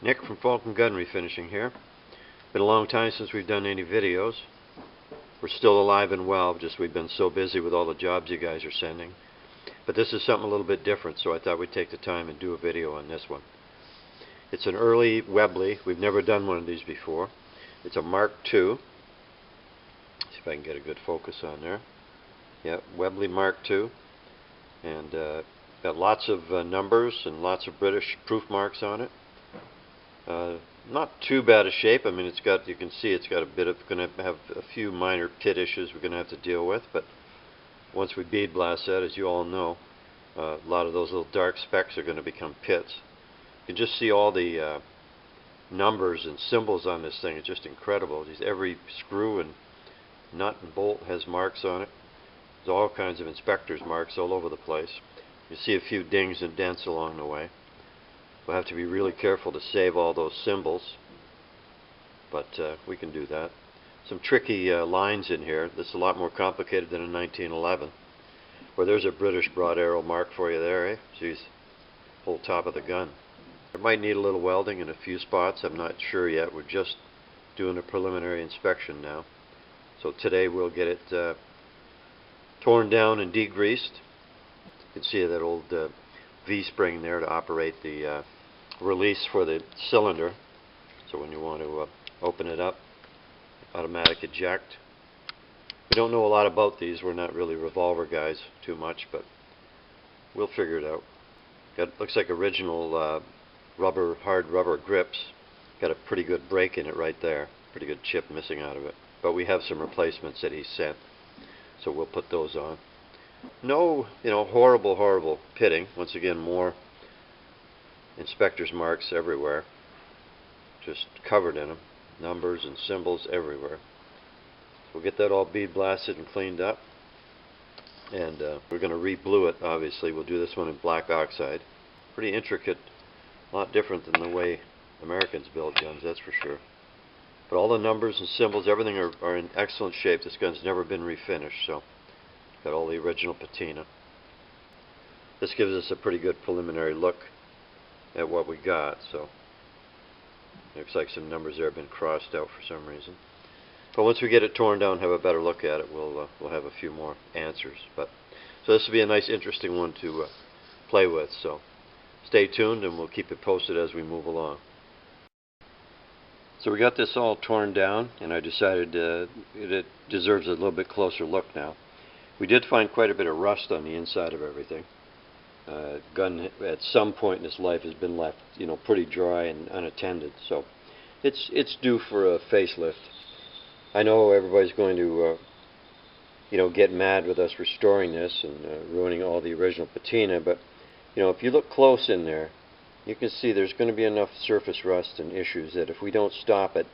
Nick from Vulcan gun refinishing here. Been a long time since we've done any videos. We're still alive and well, just we've been so busy with all the jobs you guys are sending. But this is something a little bit different, so I thought we'd take the time and do a video on this one. It's an early Webley. We've never done one of these before. It's a Mk.II. See if I can get a good focus on there. Yeah, Webley Mk.II. And got lots of numbers and lots of British proof marks on it. Not too bad a shape. I mean, it's got, you can see it's got a bit of, going to have a few minor pit issues we're going to have to deal with, but once we bead blast that, as you all know, a lot of those little dark specks are going to become pits. You can just see all the numbers and symbols on this thing. It's just incredible. Every screw and nut and bolt has marks on it. There's all kinds of inspector's marks all over the place. You see a few dings and dents along the way. We'll have to be really careful to save all those symbols, but we can do that. Some tricky lines in here. This is a lot more complicated than a 1911. Where there's a British broad arrow mark for you there, eh? Geez, whole top of the gun. It might need a little welding in a few spots. I'm not sure yet. We're just doing a preliminary inspection now. So today we'll get it torn down and degreased. You can see that old V-spring there to operate the release for the cylinder. So when you want to open it up, automatic eject. We don't know a lot about these. We're not really revolver guys too much, but we'll figure it out. Looks like original hard rubber grips. Got a pretty good break in it right there. Pretty good chip missing out of it. But we have some replacements that he sent, so we'll put those on. No, horrible pitting. Once again, more inspector's marks everywhere. Just covered in them. Numbers and symbols everywhere. We'll get that all bead blasted and cleaned up. And we're going to re-blue it, obviously. We'll do this one in black oxide. Pretty intricate. A lot different than the way Americans build guns, that's for sure. But all the numbers and symbols, everything are in excellent shape. This gun's never been refinished, so got all the original patina. This gives us a pretty good preliminary look at what we got. So looks like some numbers there have been crossed out for some reason. But once we get it torn down, have a better look at it, we'll have a few more answers. So this will be a nice, interesting one to play with. So stay tuned, and we'll keep it posted as we move along. So we got this all torn down, and I decided it deserves a little bit closer look now. We did find quite a bit of rust on the inside of everything. Gun at some point in its life has been left, pretty dry and unattended. So it's due for a facelift. I know everybody's going to, get mad with us restoring this and ruining all the original patina, but if you look close in there, you can see there's going to be enough surface rust and issues that if we don't stop it,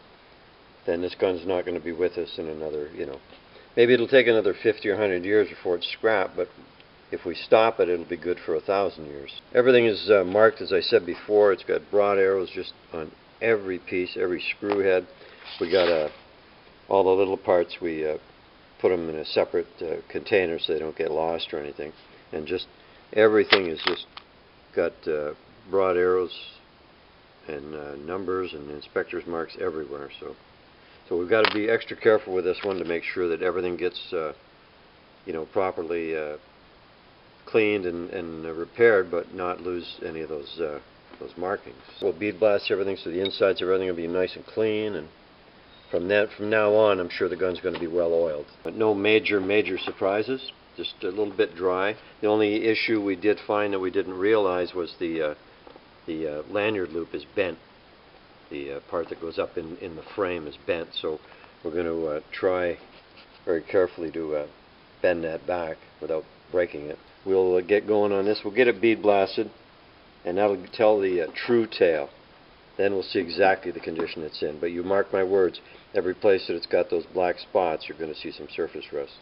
then this gun's not going to be with us in another, maybe it'll take another 50 or 100 years before it's scrapped, but if we stop it, it'll be good for 1,000 years. Everything is marked, as I said before. It's got broad arrows just on every piece, every screw head. We got all the little parts, we put them in a separate container so they don't get lost or anything. And just everything is just got broad arrows and numbers and inspector's marks everywhere. So we've got to be extra careful with this one to make sure that everything gets properly cleaned and repaired, but not lose any of those markings. We'll bead blast everything so the insides of everything will be nice and clean, and from now on I'm sure the gun's going to be well oiled. But no major surprises, just a little bit dry. The only issue we did find that we didn't realize was the lanyard loop is bent. The part that goes up in the frame is bent, so we're going to try very carefully to bend that back without breaking it. We'll get going on this. We'll get it bead blasted, and that'll tell the true tale. Then we'll see exactly the condition it's in. But you mark my words, every place that it's got those black spots, you're going to see some surface rust.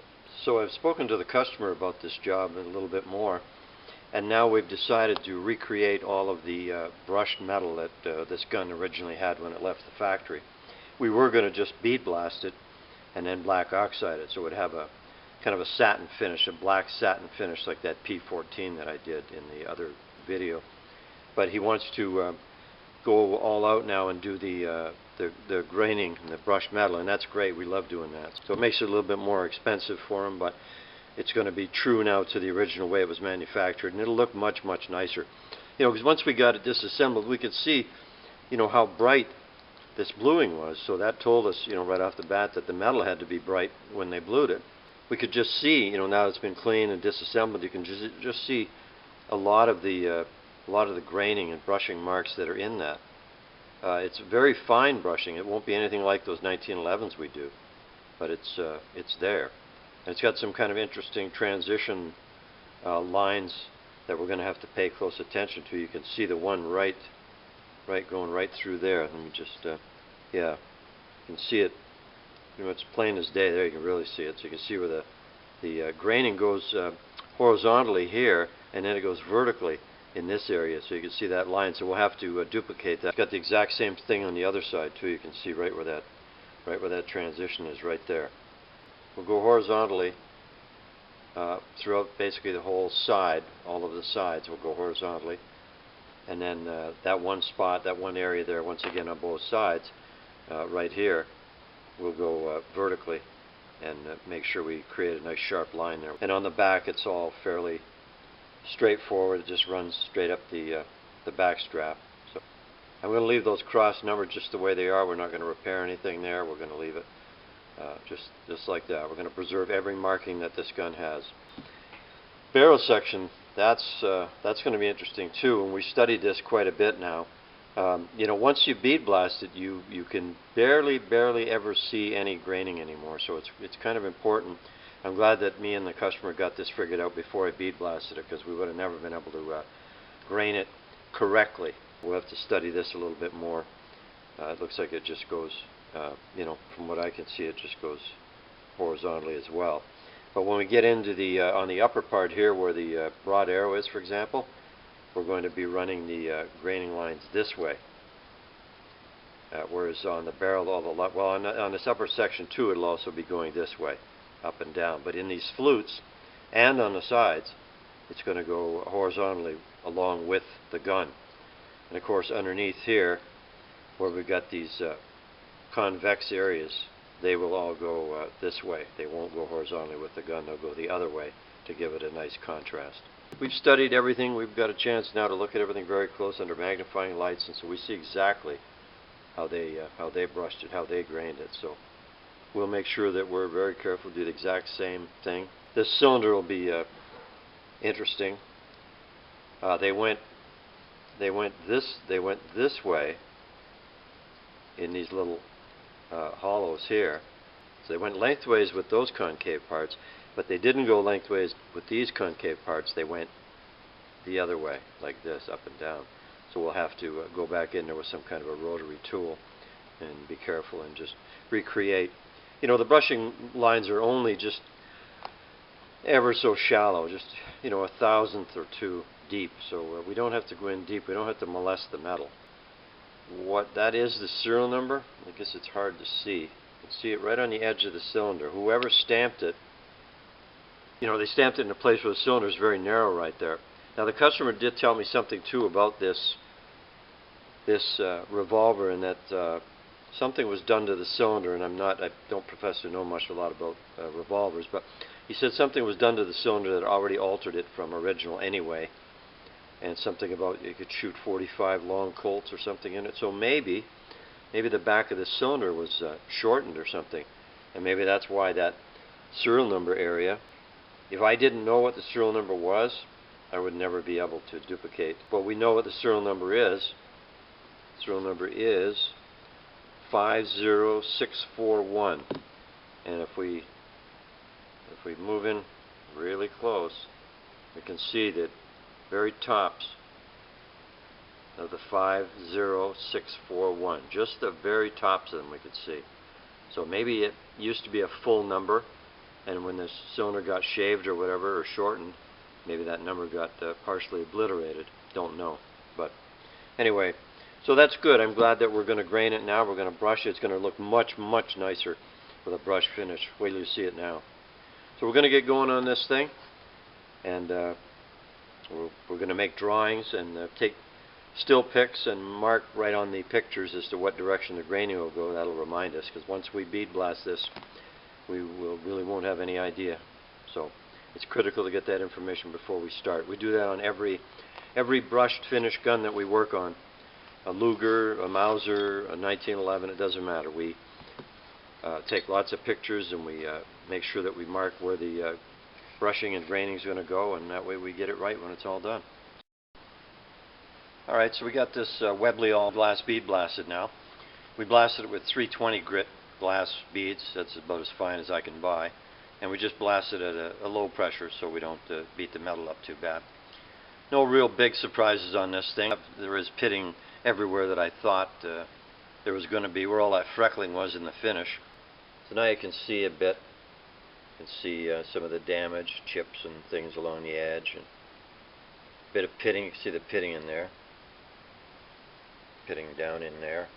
So I've spoken to the customer about this job a little bit more, and now we've decided to recreate all of the brushed metal that this gun originally had when it left the factory. We were going to just bead blast it and then black oxide it, so it would have a kind of a satin finish, a black satin finish like that P14 that I did in the other video. But he wants to go all out now and do the graining and the brushed metal, and that's great. We love doing that. So it makes it a little bit more expensive for them, but it's going to be true now to the original way it was manufactured, and it'll look much, much nicer. You know, because once we got it disassembled, we could see, you know, how bright this bluing was. So that told us, you know, right off the bat that the metal had to be bright when they blued it. We could just see, you know, now it's been cleaned and disassembled, you can just see a lot of the graining and brushing marks that are in that. It's very fine brushing. It won't be anything like those 1911s we do, but it's there. And it's got some kind of interesting transition lines that we're going to have to pay close attention to. You can see the one right going right through there. Let me just, yeah, you can see it. You know, it's plain as day. There you can really see it. So you can see where the graining goes horizontally here, and then it goes vertically in this area. So you can see that line. So we'll have to duplicate that. It's got the exact same thing on the other side too. You can see right where that transition is, right there. We'll go horizontally throughout basically the whole side. All of the sides will go horizontally, and then that one spot, that one area there, once again on both sides, right here, we'll go vertically and make sure we create a nice sharp line there. And on the back, it's all fairly straightforward. It just runs straight up the back strap. So I'm going to leave those cross numbers just the way they are. We're not going to repair anything there. We're going to leave it just like that. We're going to preserve every marking that this gun has. Barrel section, that's going to be interesting too, and we studied this quite a bit now. You know, once you bead blast it, you can barely ever see any graining anymore. So it's kind of important. I'm glad that me and the customer got this figured out before I bead blasted it, because we would have never been able to grain it correctly. We'll have to study this a little bit more. It looks like it just goes, you know, from what I can see, it just goes horizontally as well. But when we get into the on the upper part here, where the broad arrow is, for example, we're going to be running the graining lines this way. Whereas on the barrel, well, on this upper section too, it'll also be going this way, up and down. But in these flutes and on the sides, it's going to go horizontally along with the gun. And of course, underneath here, where we've got these convex areas, they will all go this way. They won't go horizontally with the gun. They'll go the other way to give it a nice contrast. We've studied everything. We've got a chance now to look at everything very close under magnifying lights, and so we see exactly how they brushed it, how they grained it. So we'll make sure that we're very careful to do the exact same thing. This cylinder will be interesting. They went this way in these little hollows here. So they went lengthways with those concave parts, but they didn't go lengthways with these concave parts. They went the other way, like this, up and down. So we'll have to go back in there with some kind of a rotary tool and be careful and just recreate. You know, the brushing lines are only just ever so shallow, just, you know, 1,000th or 2 deep. So we don't have to go in deep. We don't have to molest the metal. What that is, the serial number, I guess it's hard to see. You can see it right on the edge of the cylinder. Whoever stamped it, you know, they stamped it in a place where the cylinder is very narrow right there. Now the customer did tell me something too about this revolver, and that something was done to the cylinder, and I don't profess to know much a lot about revolvers, but he said something was done to the cylinder that already altered it from original anyway, and something about you could shoot 45 long Colts or something in it. So maybe the back of the cylinder was shortened or something, and maybe that's why that serial number area. If I didn't know what the serial number was, I would never be able to duplicate. But we know what the serial number is. The serial number is 50641, and if we move in really close, we can see that very tops of the 50641, just the very tops of them we could see. So maybe it used to be a full number, and when the cylinder got shaved or whatever, or shortened, maybe that number got partially obliterated. Don't know. But anyway, so that's good. I'm glad that we're going to grain it now. We're going to brush it. It's going to look much, much nicer with a brush finish. Wait till you see it now. So we're going to get going on this thing, and we're going to make drawings and take still pics and mark right on the pictures as to what direction the graining will go. That'll remind us, because once we bead blast this, we really won't have any idea. So it's critical to get that information before we start. We do that on every brushed finish gun that we work on. A Luger, a Mauser, a 1911, it doesn't matter. We take lots of pictures and we make sure that we mark where the brushing and graining is going to go, and that way we get it right when it's all done. Alright, so we got this Webley all glass bead blasted now. We blasted it with 320 grit glass beads. That's about as fine as I can buy. And we just blasted it at a low pressure so we don't beat the metal up too bad. No real big surprises on this thing. There is pitting everywhere that I thought there was going to be, where all that freckling was in the finish. So now you can see a bit. You can see some of the damage, chips and things along the edge, and a bit of pitting. You can see the pitting in there. Pitting down in there.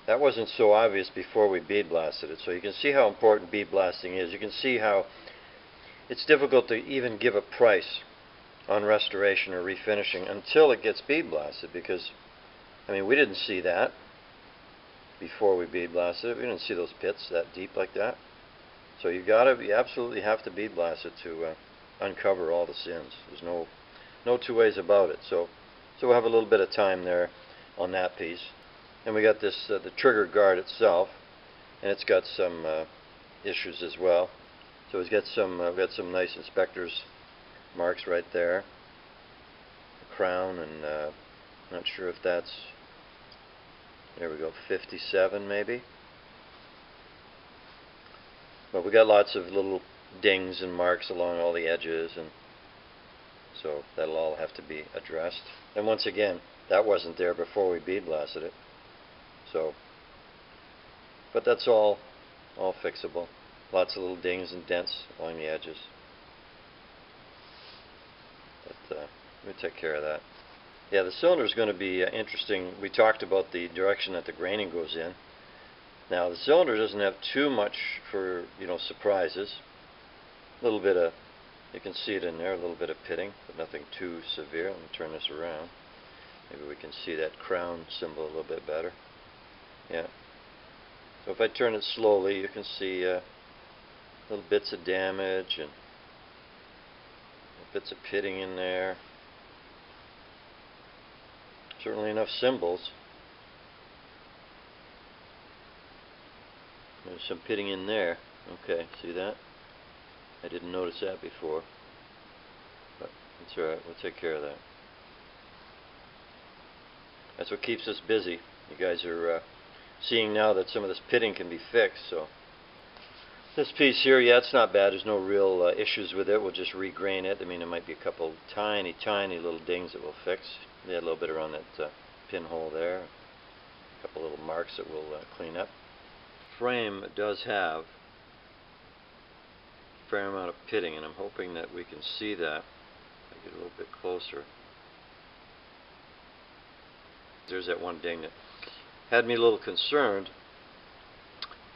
That wasn't so obvious before we bead blasted it, so you can see how important bead blasting is. You can see how it's difficult to even give a price on restoration or refinishing until it gets bead blasted, because I mean, we didn't see that before we bead blasted it. We didn't see those pits that deep like that. So you absolutely have to bead blast it to uncover all the sins. There's no two ways about it. So we'll have a little bit of time there on that piece. And we got this the trigger guard itself, and it's got some issues as well. So we've got some nice inspector's marks right there. The crown, and not sure if that's, there we go, 57 maybe. But we got lots of little dings and marks along all the edges, and so that'll all have to be addressed. And once again, that wasn't there before we bead blasted it. So, but that's all fixable. Lots of little dings and dents along the edges. But we take care of that. Yeah, the cylinder is going to be interesting. We talked about the direction that the graining goes in. Now the cylinder doesn't have too much for, surprises. A little bit of, you can see it in there, a little bit of pitting, but nothing too severe. Let me turn this around. Maybe we can see that crown symbol a little bit better. Yeah. So if I turn it slowly, you can see little bits of damage and bits of pitting in there. Certainly enough symbols. There's some pitting in there. Okay, see that? I didn't notice that before. But that's alright, we'll take care of that. That's what keeps us busy. You guys are seeing now that some of this pitting can be fixed. So this piece here, yeah, it's not bad. There's no real issues with it. We'll just regrain it. I mean, there might be a couple tiny little dings that we'll fix. We had a little bit around that pinhole there. A couple little marks that we'll clean up. Frame does have a fair amount of pitting, and I'm hoping that we can see that. If I get a little bit closer. There's that one ding that had me a little concerned,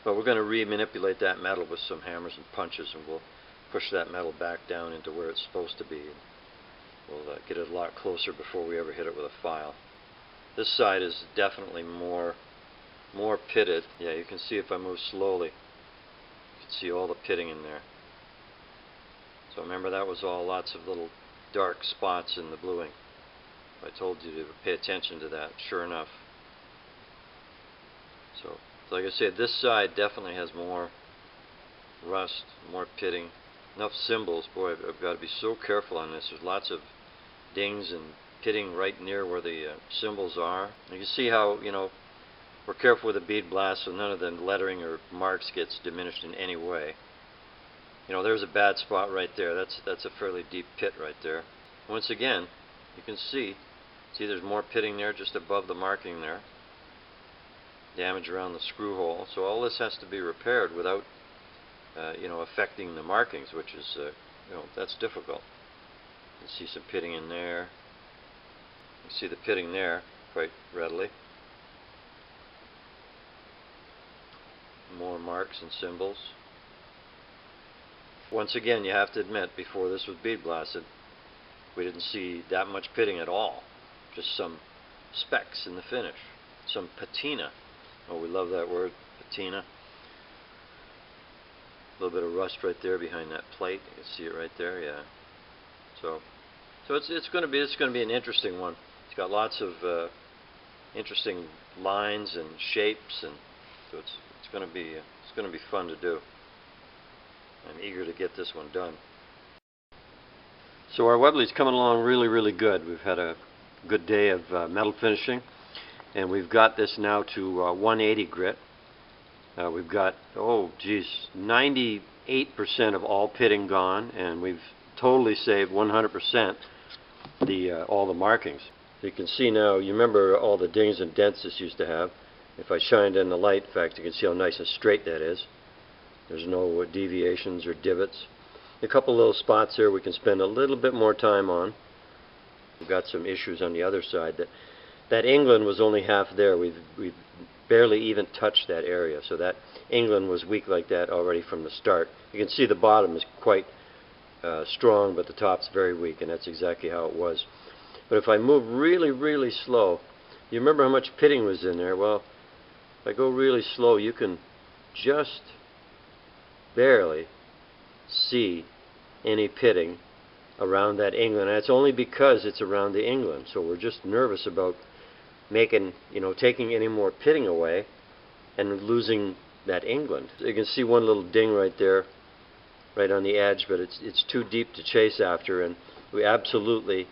but we're going to re-manipulate that metal with some hammers and punches, and we'll push that metal back down into where it's supposed to be. We'll get it a lot closer before we ever hit it with a file. This side is definitely more pitted. Yeah, you can see if I move slowly, you can see all the pitting in there. So remember, that was all lots of little dark spots in the bluing. I told you to pay attention to that, sure enough. So like I said, this side definitely has more rust, more pitting, enough symbols. Boy, I've got to be so careful on this. There's lots of dings and pitting right near where the symbols are. You can see how, we're careful with the bead blast so none of the lettering or marks gets diminished in any way. There's a bad spot right there. That's a fairly deep pit right there. Once again, you can see there's more pitting there just above the marking there. Damage around the screw hole. So all this has to be repaired without affecting the markings, which is that's difficult. You can see some pitting in there. You can see the pitting there quite readily. More marks and symbols. Once again, you have to admit, before this was bead blasted, we didn't see that much pitting at all. just some specks in the finish, some patina. Oh, we love that word, patina. A little bit of rust right there behind that plate. You can see it right there, yeah. So it's going to be an interesting one. It's got lots of interesting lines and shapes, and so it's going to be fun to do. I'm eager to get this one done. So our Webley's coming along really, really good. We've had a good day of metal finishing, and we've got this now to 180 grit. We've got, 98% of all pitting gone, and we've totally saved 100% all the markings. You can see now, you remember all the dings and dents this used to have. If I shined in the light, in fact, you can see how nice and straight that is. There's no deviations or divots. A couple little spots here we can spend a little bit more time on. We've got some issues on the other side. That England was only half there. We've barely even touched that area. So that England was weak like that already from the start. You can see the bottom is quite strong, but the top's very weak, and that's exactly how it was. But if I move really, really slow, you remember how much pitting was in there? Well, if I go really slow, you can just barely see any pitting around that England, and it's only because it's around the England. So we're just nervous about taking any more pitting away and losing that England. You can see one little ding right there, right on the edge, but it's too deep to chase after, and we absolutely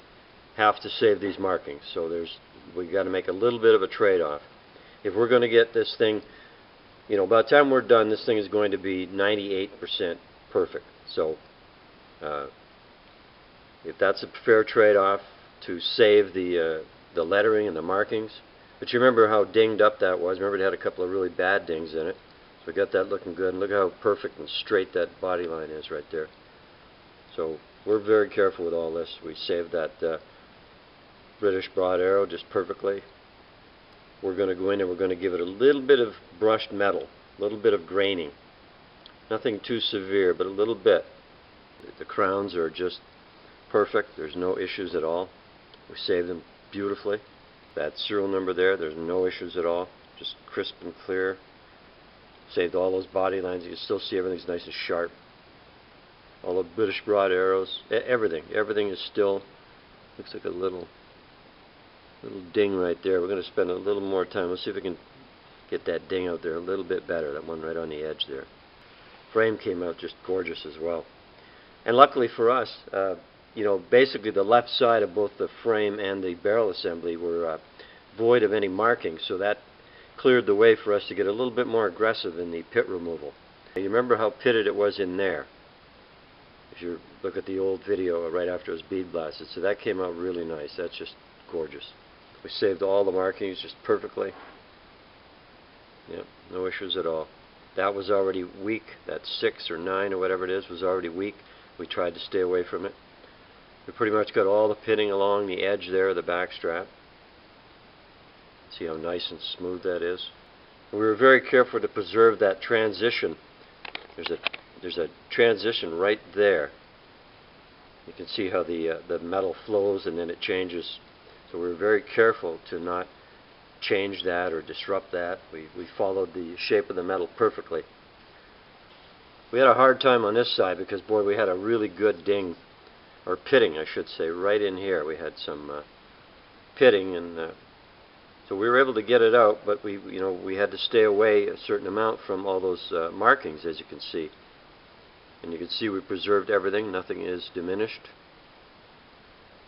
have to save these markings. So we got to make a little bit of a trade-off. If we're going to get this thing, by the time we're done, this thing is going to be 98% perfect. So if that's a fair trade-off to save the lettering and the markings. But you remember how dinged up that was. Remember it had a couple of really bad dings in it. So we got that looking good, and look how perfect and straight that body line is right there. So we're very careful with all this. We saved that British broad arrow just perfectly. We're going to go in and we're going to give it a little bit of brushed metal, a little bit of graining. Nothing too severe, but a little bit. The crowns are just perfect. There's no issues at all. We saved them beautifully. That serial number there's no issues at all. Just crisp and clear. Saved all those body lines. You can still see everything's nice and sharp. All the British broad arrows. Everything is still, looks like a little ding right there. We're going to spend a little more time. Let's see if we can get that ding out there a little bit better. That one right on the edge there. Frame came out just gorgeous as well. And luckily for us, basically the left side of both the frame and the barrel assembly were void of any markings, so that cleared the way for us to get a little bit more aggressive in the pit removal. You remember how pitted it was in there? If you look at the old video right after it was bead blasted, so that came out really nice. That's just gorgeous. We saved all the markings just perfectly. Yep, no issues at all. That was already weak. That 6 or 9 or whatever it is was already weak. We tried to stay away from it. We pretty much got all the pitting along the edge there of the back strap. See how nice and smooth that is. And we were very careful to preserve that transition. There's a transition right there. You can see how the metal flows and then it changes. So we were very careful to not change that or disrupt that. We followed the shape of the metal perfectly. We had a hard time on this side because, boy, we had a really good ding, or pitting I should say, right in here. We had some pitting, and so we were able to get it out, but we had to stay away a certain amount from all those markings, as you can see. And you can see we preserved everything. Nothing is diminished.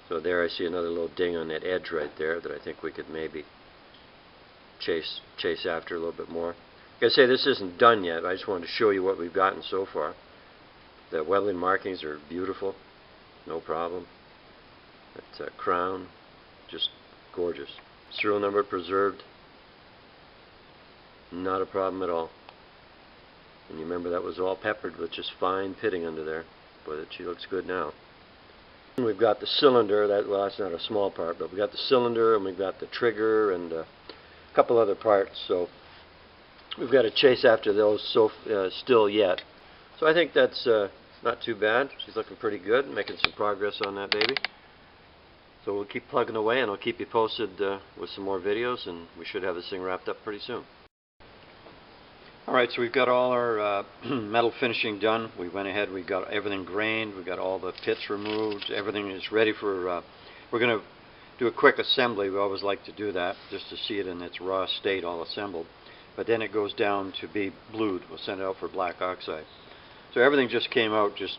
So there I see another little ding on that edge right there that I think we could maybe chase after a little bit more. Like I say, this isn't done yet. I just wanted to show you what we've gotten so far. The Webley markings are beautiful, no problem. That crown, just gorgeous. Serial number preserved, not a problem at all. And you remember that was all peppered with just fine pitting under there. Boy, she looks good now. And we've got the cylinder. Well, that's not a small part, but we've got the cylinder and we've got the trigger and a couple other parts. So we've got to chase after those still yet. So I think that's not too bad. She's looking pretty good, making some progress on that baby. So we'll keep plugging away, and I'll keep you posted with some more videos, and we should have this thing wrapped up pretty soon. Alright, so we've got all our metal finishing done. We went ahead, we got everything grained, we got all the pits removed, everything is ready for, we're going to do a quick assembly. We always like to do that, just to see it in its raw state all assembled. But then it goes down to be blued. We'll send it out for black oxide. So everything just came out just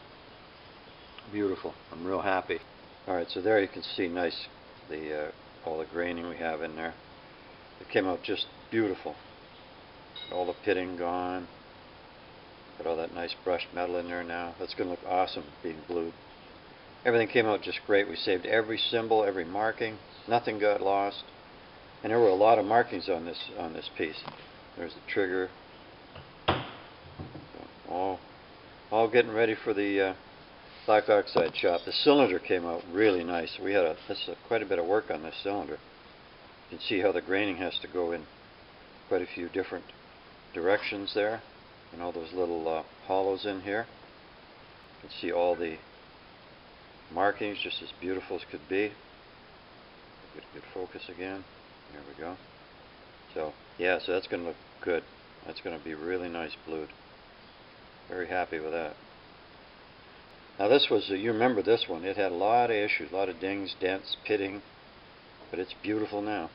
beautiful. I'm real happy. Alright, so there you can see nice, all the graining we have in there. It came out just beautiful. All the pitting gone. Got all that nice brushed metal in there now. That's going to look awesome being blued. Everything came out just great. We saved every symbol, every marking. Nothing got lost. And there were a lot of markings on this piece. There's the trigger. So all getting ready for the black oxide shop. The cylinder came out really nice. We had quite a bit of work on this cylinder. You can see how the graining has to go in quite a few different directions there, and all those little hollows in here. You can see all the markings just as beautiful as could be. Get a good focus again. There we go. So yeah, so that's going to look good. That's going to be really nice blued. Very happy with that. Now this was, you remember this one, it had a lot of issues, a lot of dings, dents, pitting, but it's beautiful now.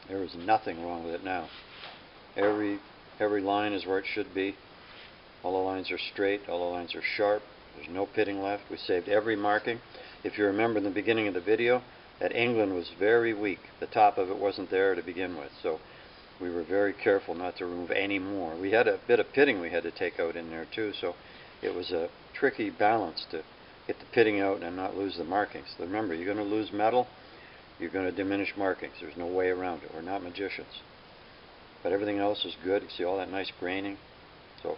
There is nothing wrong with it now. Every line is where it should be. All the lines are straight, all the lines are sharp. There's no pitting left. We saved every marking. If you remember in the beginning of the video, that England was very weak. The top of it wasn't there to begin with, so we were very careful not to remove any more. We had a bit of pitting we had to take out in there too, so it was a tricky balance to get the pitting out and not lose the markings. So remember, you're going to lose metal, you're going to diminish markings. There's no way around it. We're not magicians. But everything else is good. You see all that nice graining. So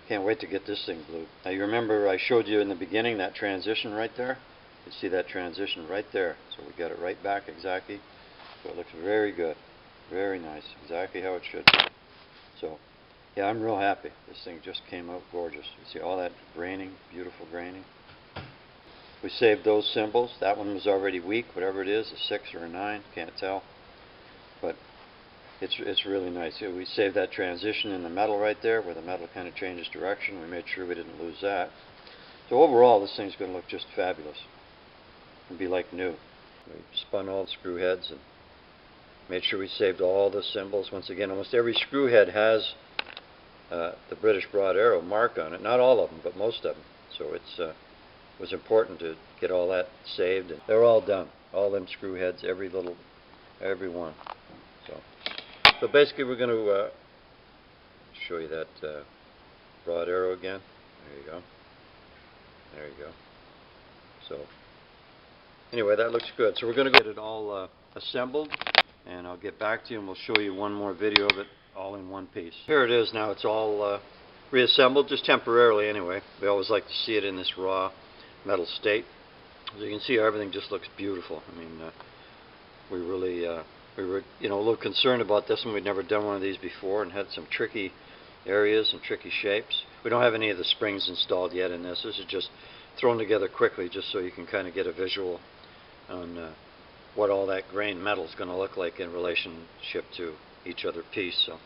can't wait to get this thing blued. Now you remember I showed you in the beginning that transition right there? You see that transition right there. So we got it right back exactly. So it looks very good. Very nice. Exactly how it should be. So yeah, I'm real happy. This thing just came out gorgeous. You see all that graining, beautiful graining. We saved those symbols. That one was already weak, whatever it is, a 6 or a 9, can't tell. But it's really nice. We saved that transition in the metal right there, where the metal kind of changes direction. We made sure we didn't lose that. So overall, this thing's going to look just fabulous. It'll be like new. We spun all the screw heads and made sure we saved all the symbols. Once again, almost every screw head has the British broad arrow mark on it. Not all of them, but most of them. So it was important to get all that saved. And they're all done. All them screw heads, every one. So basically we're going to show you that broad arrow again. There you go. There you go. So anyway, that looks good. So we're going to get it all assembled, and I'll get back to you and we'll show you one more video of it all in one piece. Here it is now. It's all reassembled, just temporarily anyway. We always like to see it in this raw metal state. As you can see, everything just looks beautiful. I mean, we were a little concerned about this one. We'd never done one of these before and had some tricky areas and tricky shapes. We don't have any of the springs installed yet in this. This is just thrown together quickly just so you can kind of get a visual on what all that grain metal is going to look like in relationship to each other piece. So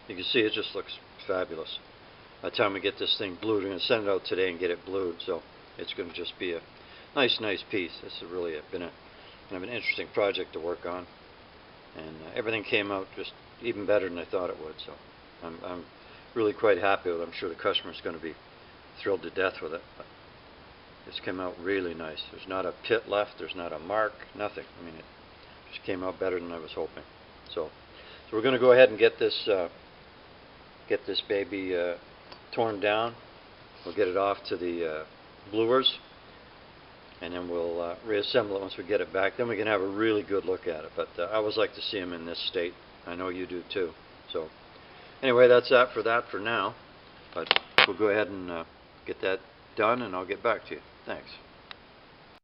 you can see it just looks fabulous. By the time we get this thing blued, we're going to send it out today and get it blued, so it's going to just be a nice piece. This has really been kind of an interesting project to work on, and everything came out just even better than I thought it would. So I'm really quite happy with it. I'm sure the customer's going to be thrilled to death with it. But this came out really nice. There's not a pit left. There's not a mark. Nothing. I mean, it just came out better than I was hoping. So we're going to go ahead and get this baby torn down. We'll get it off to the bluers, and then we'll reassemble it once we get it back. Then we can have a really good look at it. But I always like to see them in this state. I know you do too. So anyway, that's that for now. But we'll go ahead and get that done, and I'll get back to you. Thanks.